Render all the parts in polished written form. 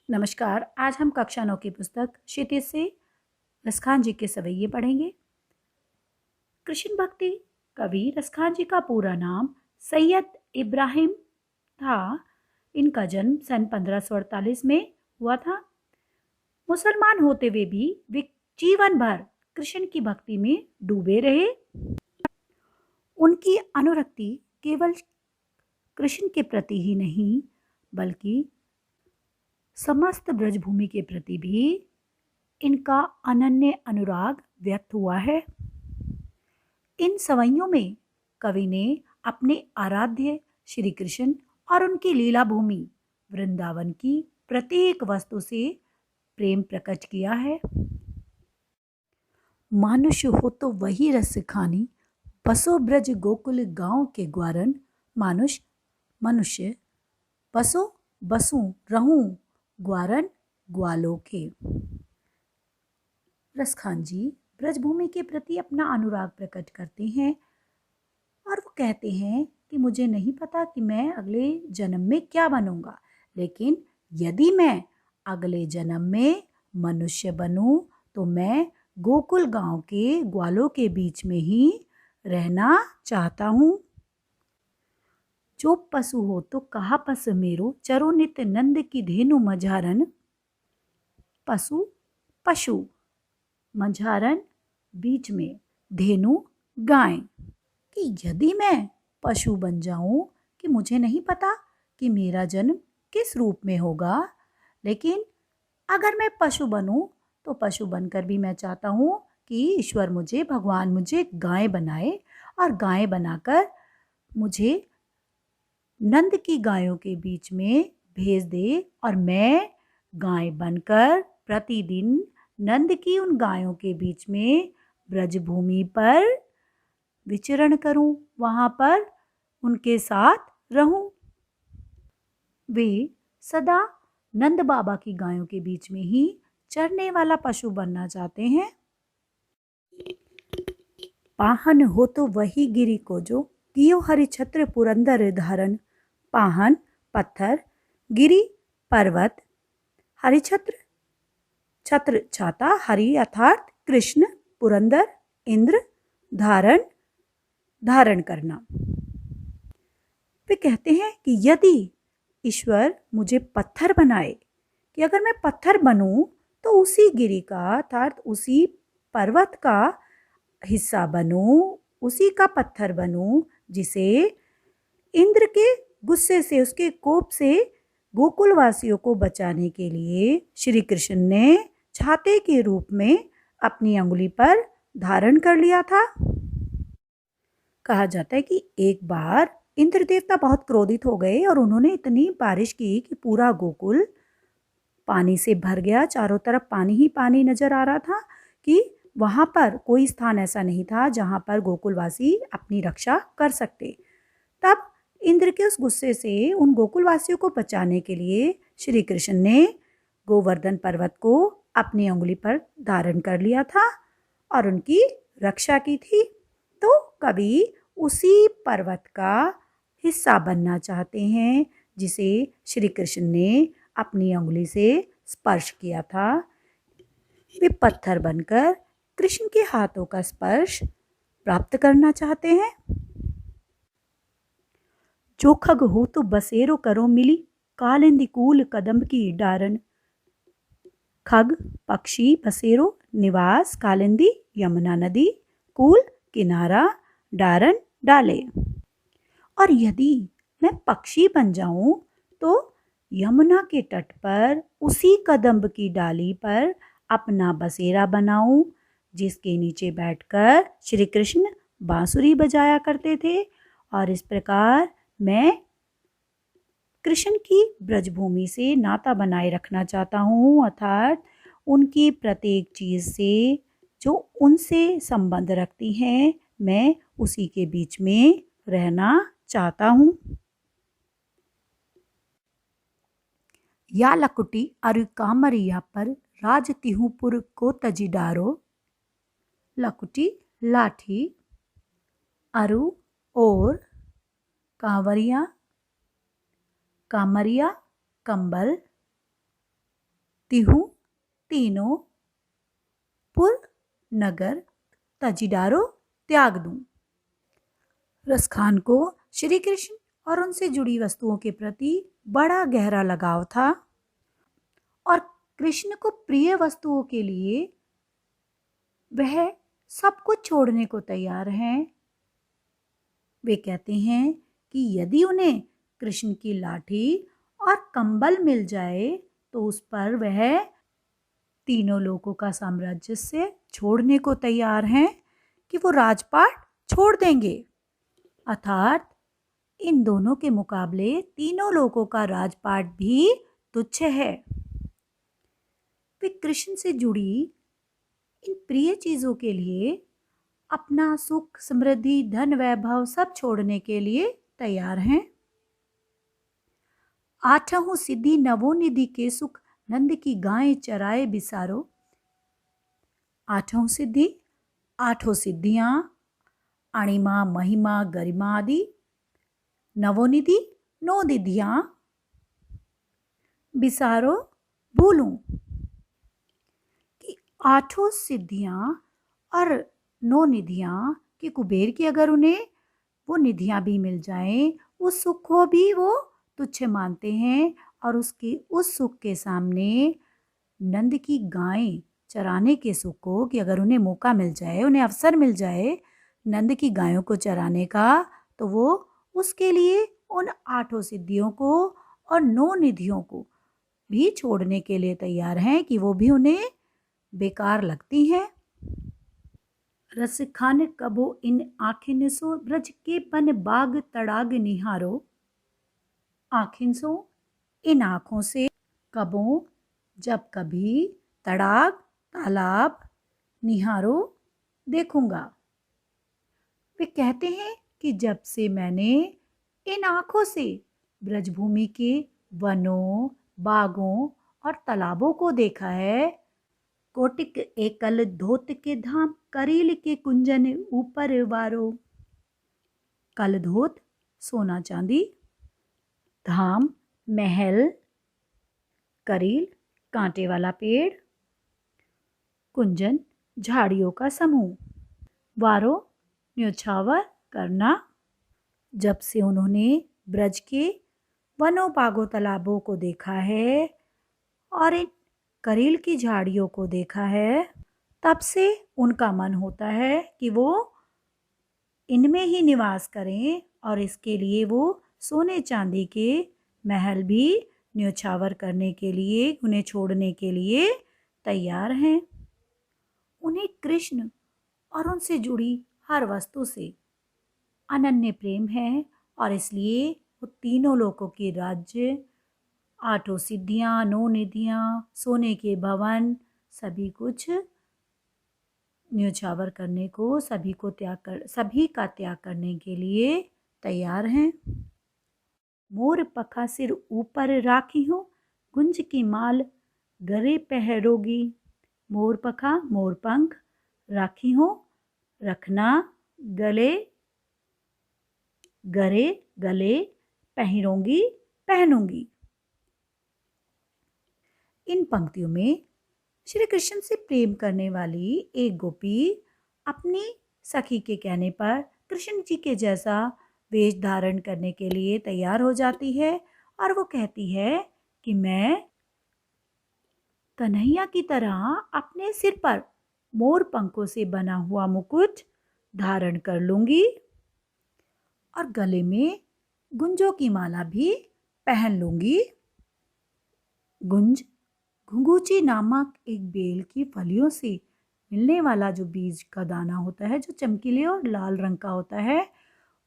नमस्कार। आज हम कक्षा 9 की पुस्तक क्षितिज से रसखान जी के सवैये पढ़ेंगे। कृष्ण भक्ति कवि रसखान जी का पूरा नाम सैयद इब्राहिम था। इनका जन्म सन 1548 में हुआ था। मुसलमान होते हुए भी वे जीवन भर कृष्ण की भक्ति में डूबे रहे। उनकी अनुरक्ति केवल कृष्ण के प्रति ही नहीं बल्कि समस्त ब्रजभूमि के प्रति भी इनका अनन्य अनुराग व्यक्त हुआ है। इन सवैयों में कवि ने अपने आराध्य श्री कृष्ण और उनकी लीला भूमि वृंदावन की प्रत्येक वस्तु से प्रेम प्रकट किया है। मनुष्य हो तो वही रस खानी, बसो ब्रज गोकुल गांव के ग्वारन। मानुष मनुष्य, बसो बसूं रहूं ग्वारन ग्वालों के। रसखान जी ब्रजभूमि के प्रति अपना अनुराग प्रकट करते हैं और वो कहते हैं कि मुझे नहीं पता कि मैं अगले जन्म में क्या बनूंगा, लेकिन यदि मैं अगले जन्म में मनुष्य बनूं तो मैं गोकुल गांव के ग्वालों के बीच में ही रहना चाहता हूँ। जो पशु हो तो कहा पस मेरो, चरो नित नंद की धेनु मझारन। पशु पशु, मझारन बीच में, धेनु गाय। कि यदि मैं पशु बन जाऊं कि मुझे नहीं पता कि मेरा जन्म किस रूप में होगा, लेकिन अगर मैं पशु बनूं तो पशु बनकर भी मैं चाहता हूं कि ईश्वर मुझे, भगवान मुझे गाय बनाए और गाय बनाकर मुझे नंद की गायों के बीच में भेज दे और मैं गाय बनकर प्रतिदिन नंद की उन गायों के बीच में ब्रजभूमि पर विचरण करूं, वहां पर उनके साथ रहूं। वे सदा नंद बाबा की गायों के बीच में ही चरने वाला पशु बनना चाहते हैं। पाहन हो तो वही गिरी को जो, कियो हरि छत्र पुरंदर धारण। पाहन पत्थर, गिरी पर्वत, हरिछत्र छत्र छाता, हरि अर्थात कृष्ण, पुरंदर इंद्र, धारण धारण करना। वे कहते हैं कि यदि ईश्वर मुझे पत्थर बनाए, कि अगर मैं पत्थर बनूं तो उसी गिरी का अर्थात उसी पर्वत का हिस्सा बनूं, उसी का पत्थर बनूं जिसे इंद्र के गुस्से से, उसके कोप से गोकुलवासियों को बचाने के लिए श्री कृष्ण ने छाते के रूप में अपनी अंगुली पर धारण कर लिया था। कहा जाता है कि एक बार इंद्र देवता बहुत क्रोधित हो गए और उन्होंने इतनी बारिश की कि पूरा गोकुल पानी से भर गया। चारों तरफ पानी ही पानी नजर आ रहा था कि वहां पर कोई स्थान ऐसा नहीं था जहां पर गोकुलवासी अपनी रक्षा कर सकते। तब इंद्र के उस गुस्से से उन गोकुलवासियों को बचाने के लिए श्री कृष्ण ने गोवर्धन पर्वत को अपनी अंगुली पर धारण कर लिया था और उनकी रक्षा की थी। तो कभी उसी पर्वत का हिस्सा बनना चाहते हैं जिसे श्री कृष्ण ने अपनी अंगुली से स्पर्श किया था। वे पत्थर बनकर कृष्ण के हाथों का स्पर्श प्राप्त करना चाहते हैं। जो खग हो तो बसेरो करो मिली, कालिंदी कूल कदम्ब की डारन। खग पक्षी, बसेरो निवास, कालिंदी यमुना नदी, कूल किनारा, डारन डाले। और यदि मैं पक्षी बन जाऊं तो यमुना के तट पर उसी कदम्ब की डाली पर अपना बसेरा बनाऊं जिसके नीचे बैठकर श्री कृष्ण बांसुरी बजाया करते थे। और इस प्रकार मैं कृष्ण की ब्रजभूमि से नाता बनाए रखना चाहता हूँ, अर्थात उनकी प्रत्येक चीज़ से जो उनसे संबंध रखती हैं मैं उसी के बीच में रहना चाहता हूँ। या लकुटी अरु कामरिया पर राज तिहुपुर को तजिडारो। लकुटी लाठी, अरु और, कांवरिया कामरिया कंबल, तिहु तीनों पुर नगर तजीडारो त्याग दूं। रसखान को श्री कृष्ण और उनसे जुड़ी वस्तुओं के प्रति बड़ा गहरा लगाव था और कृष्ण को प्रिय वस्तुओं के लिए वह सब कुछ छोड़ने को तैयार हैं। वे कहते हैं कि यदि उन्हें कृष्ण की लाठी और कंबल मिल जाए तो उस पर वह तीनों लोगों का साम्राज्य से छोड़ने को तैयार हैं, कि वो राजपाट छोड़ देंगे। अर्थात इन दोनों के मुकाबले तीनों लोगों का राजपाट भी तुच्छ है। वे कृष्ण से जुड़ी इन प्रिय चीजों के लिए अपना सुख, समृद्धि, धन, वैभव सब छोड़ने के लिए तैयार हैं। आठों सिद्धि नवो निधि के सुख नंद की गाय चराए बिसारो। आठों सिद्धि, आठों सिद्धियां, अणिमा, महिमा, गरिमा आदि। नवोनिधि, नौ निधियां। बिसारो, भूलूं। कि आठों सिद्धियां और नौ निधियां कि कुबेर की अगर उन्हें वो निधियां भी मिल जाएं, उस सुख को भी वो तुच्छ मानते हैं और उसकी उस सुख के सामने नंद की गाय चराने के सुख को, कि अगर उन्हें मौका मिल जाए, उन्हें अवसर मिल जाए नंद की गायों को चराने का, तो वो उसके लिए उन आठों सिद्धियों को और नौ निधियों को भी छोड़ने के लिए तैयार हैं, कि वो भी उन्हें बेकार लगती हैं। रस खान कबो इन आखिन सो ब्रज के पन बाग तड़ाग निहारो। आखिन सो, इन आँखों से, कबो, जब कभी, तड़ाग, तालाब, निहारो, देखूंगा। वे कहते हैं कि जब से मैंने इन आँखों से ब्रजभूमि के वनों, बागों और तालाबों को देखा है, कोटिक एकल धोत के धाम करील के कुंजन ऊपर वारो। कल धोत सोना चांदी, धाम महल, करील कांटे वाला पेड़, कुंजन झाड़ियों का समूह, वारो न्योछावर करना। जब से उन्होंने ब्रज के वनों, बागों, तालाबों को देखा है और इन करील की झाड़ियों को देखा है, तब से उनका मन होता है कि वो इनमें ही निवास करें और इसके लिए वो सोने चांदी के महल भी न्योछावर करने के लिए, उन्हें छोड़ने के लिए तैयार हैं। उन्हें कृष्ण और उनसे जुड़ी हर वस्तु से अनन्य प्रेम है और इसलिए वो तीनों लोगों के राज्य, आठों सिद्धियां, नौ निधियां, सोने के भवन, सभी कुछ न्योछावर करने को, सभी का त्याग करने के लिए तैयार हैं। मोर पखा सिर ऊपर राखी हो, गुंज की माल गरे पहरोगी। मोर पखा, मोर पंख, राखी हो, रखना, गले, गरे, गले, पहनूंगी, पहनूंगी। इन पंक्तियों में श्री कृष्ण से प्रेम करने वाली एक गोपी अपनी सखी के कहने पर कृष्ण जी के जैसा वेश धारण करने के लिए तैयार हो जाती है और वो कहती है कि मैं कन्हैया की तरह अपने सिर पर मोर पंखों से बना हुआ मुकुट धारण कर लूंगी और गले में गुंजों की माला भी पहन लूंगी। गुंज घुंघूची नामक एक बेल की फलियों से मिलने वाला जो बीज का दाना होता है, जो चमकीले और लाल रंग का होता है,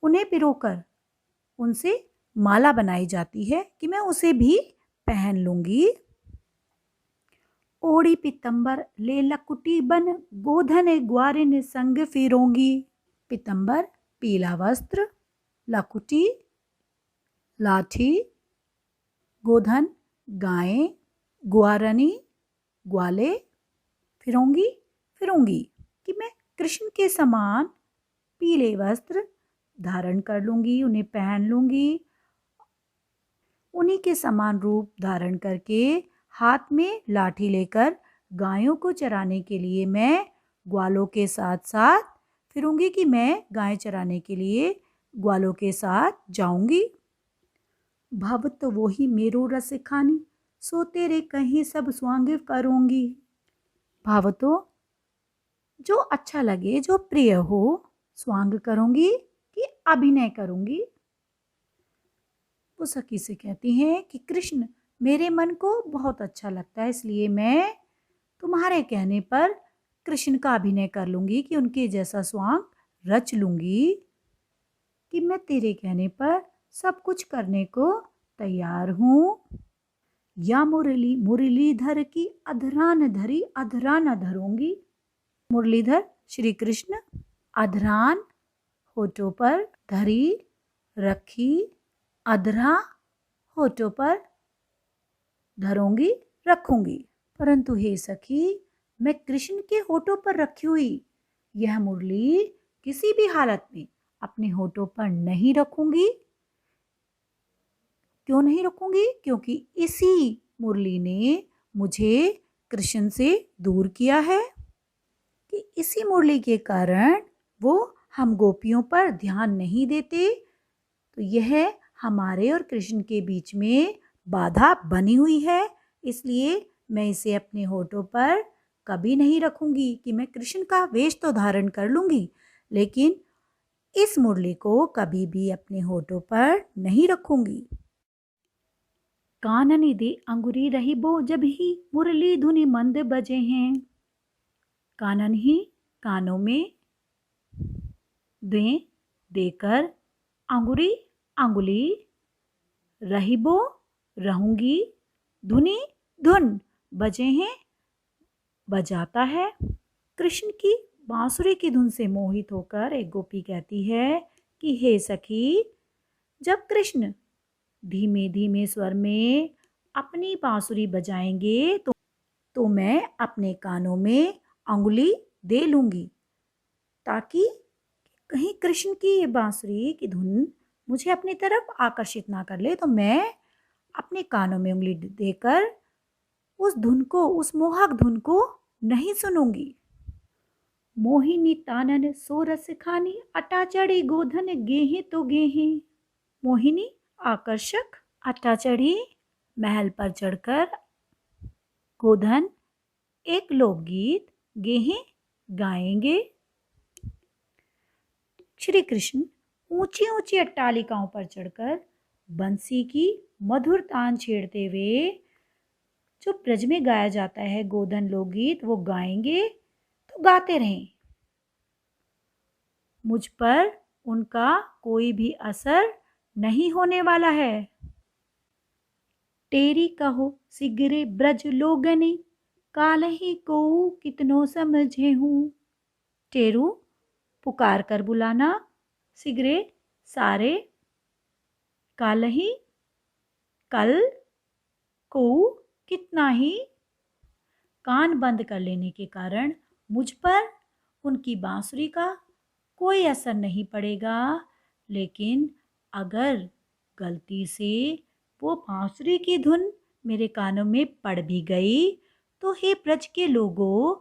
उन्हें पिरोकर उनसे माला बनाई जाती है कि मैं उसे भी पहन लूंगी। ओढ़ी पीतंबर ले लकुटी बन गोधन ग्वारिन संग फिरोंगी। पीतंबर पीला वस्त्र, लकुटी लाठी, गोधन गायें, ग्वारनी ग्वाले, फिरोंगी फिरूंगी, कि मैं कृष्ण के समान पीले वस्त्र धारण कर लूंगी, उन्हें पहन लूंगी, उन्हीं के समान रूप धारण करके हाथ में लाठी लेकर गायों को चराने के लिए मैं ग्वालों के साथ साथ फिरूंगी कि मैं गाय चराने के लिए ग्वालों के साथ जाऊंगी। भव तो वो ही मेरो रस खानी, सो तेरे कहीं सब स्वांग करूंगी। भाव तो जो अच्छा लगे, जो प्रिय हो, स्वांग करूंगी कि अभिनय करूंगी। वो सखी से कहती हैं कि कृष्ण, मेरे मन को बहुत अच्छा लगता है, इसलिए मैं तुम्हारे कहने पर कृष्ण का अभिनय कर लूंगी कि उनके जैसा स्वांग रच लूंगी कि मैं तेरे कहने पर सब कुछ करने को तैयार हूँ। या मुरली मुरलीधर की अधरा न धरी, अधरा न धरूंगी। मुरलीधर श्री कृष्ण, अधरान होठों पर, धरी रखी, अधरा होठों पर धरूंगी, रखूंगी। परंतु हे सखी, मैं कृष्ण के होठों पर रखी हुई यह मुरली किसी भी हालत में अपने होठों पर नहीं रखूंगी। क्यों नहीं रखूंगी? क्योंकि इसी मुरली ने मुझे कृष्ण से दूर किया है, कि इसी मुरली के कारण वो हम गोपियों पर ध्यान नहीं देते, तो यह हमारे और कृष्ण के बीच में बाधा बनी हुई है। इसलिए मैं इसे अपने होठों पर कभी नहीं रखूंगी कि मैं कृष्ण का वेश तो धारण कर लूंगी, लेकिन इस मुरली को कभी भी अपने होठों पर नहीं रखूंगी। कानन दे अंगुरी रही बो, जब ही मुरली धुनि मंद बजे हैं। कानन ही कानों में, दे देकर, अंगुरी अंगुली, रहीबो रहूंगी, धुनी धुन, बजे हैं बजाता है। कृष्ण की बांसुरी की धुन से मोहित होकर एक गोपी कहती है कि हे सखी, जब कृष्ण धीमे धीमे स्वर में अपनी बांसुरी बजाएंगे तो मैं अपने कानों में अंगुली दे लूंगी, ताकि कहीं कृष्ण की बांसुरी की धुन मुझे अपनी तरफ आकर्षित ना कर ले, तो मैं अपने कानों में उंगली देकर उस धुन को, उस मोहक धुन को नहीं सुनूंगी। मोहिनी तानन सोरस खानी, अटा चढ़ी गोधन गेहे तो गेहे। मोहिनी आकर्षक, अटा चढ़ी महल पर चढ़कर, गोधन एक लोकगीत, गेहे गाएंगे। श्री कृष्ण ऊंची ऊंची अट्टालिकाओं पर चढ़कर बंसी की मधुर तान छेड़ते हुए जो ब्रज में गाया जाता है गोधन लोकगीत, वो गाएंगे तो गाते रहें। मुझ पर उनका कोई भी असर नहीं होने वाला है। तेरी कहो सिगरे ब्रज लोगने, कालही को कितनो समझे हूँ। टेरू पुकार कर बुलाना, सिगरे सारे, कालही कल, को कितना ही। कान बंद कर लेने के कारण मुझ पर उनकी बांसुरी का कोई असर नहीं पड़ेगा, लेकिन अगर गलती से वो बांसुरी की धुन मेरे कानों में पड़ भी गई तो हे ब्रज के लोगों,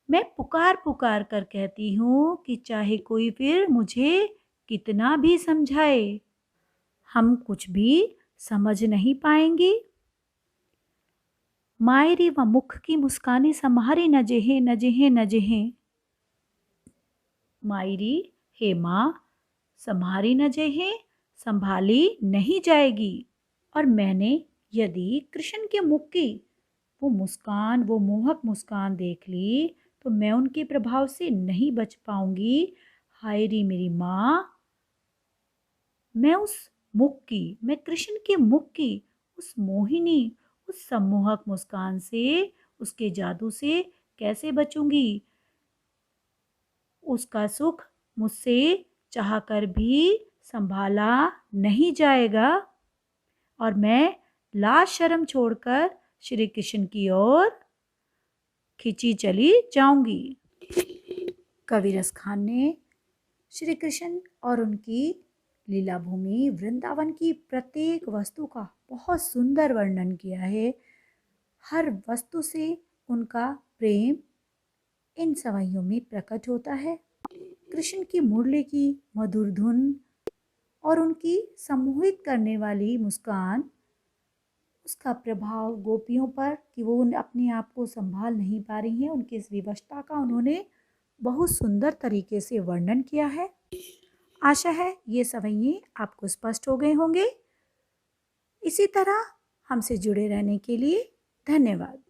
मैं पुकार पुकार कर कहती हूँ कि चाहे कोई फिर मुझे कितना भी समझाए, हम कुछ भी समझ नहीं पाएंगे। मायरी व मुख की मुस्कानी सम्हारी न जेहे न जेहे न जेहे। मायरी, हे माँ, सम्हारी न जेहे, संभाली नहीं जाएगी। और मैंने यदि कृष्ण के मुख की वो मुस्कान, वो मोहक मुस्कान देख ली तो मैं उनके प्रभाव से नहीं बच पाऊंगी। हाय री मेरी माँ, मैं उस मुख की, मैं कृष्ण के मुख की उस मोहिनी, उस सम्मोहक मुस्कान से, उसके जादू से कैसे बचूंगी। उसका सुख मुझसे चाहकर भी संभाला नहीं जाएगा और मैं लाज शर्म छोड़कर श्री कृष्ण की ओर खिंची चली जाऊंगी। कविरस खान ने श्री कृष्ण और उनकी लीला भूमि वृंदावन की प्रत्येक वस्तु का बहुत सुंदर वर्णन किया है। हर वस्तु से उनका प्रेम इन सवैयों में प्रकट होता है। कृष्ण की मुरली की मधुर धुन और उनकी सम्मोहित करने वाली मुस्कान, उसका प्रभाव गोपियों पर कि वो अपने आप को संभाल नहीं पा रही हैं, उनकी इस विवशता का उन्होंने बहुत सुंदर तरीके से वर्णन किया है। आशा है ये सवैये आपको स्पष्ट हो गए होंगे। इसी तरह हमसे जुड़े रहने के लिए धन्यवाद।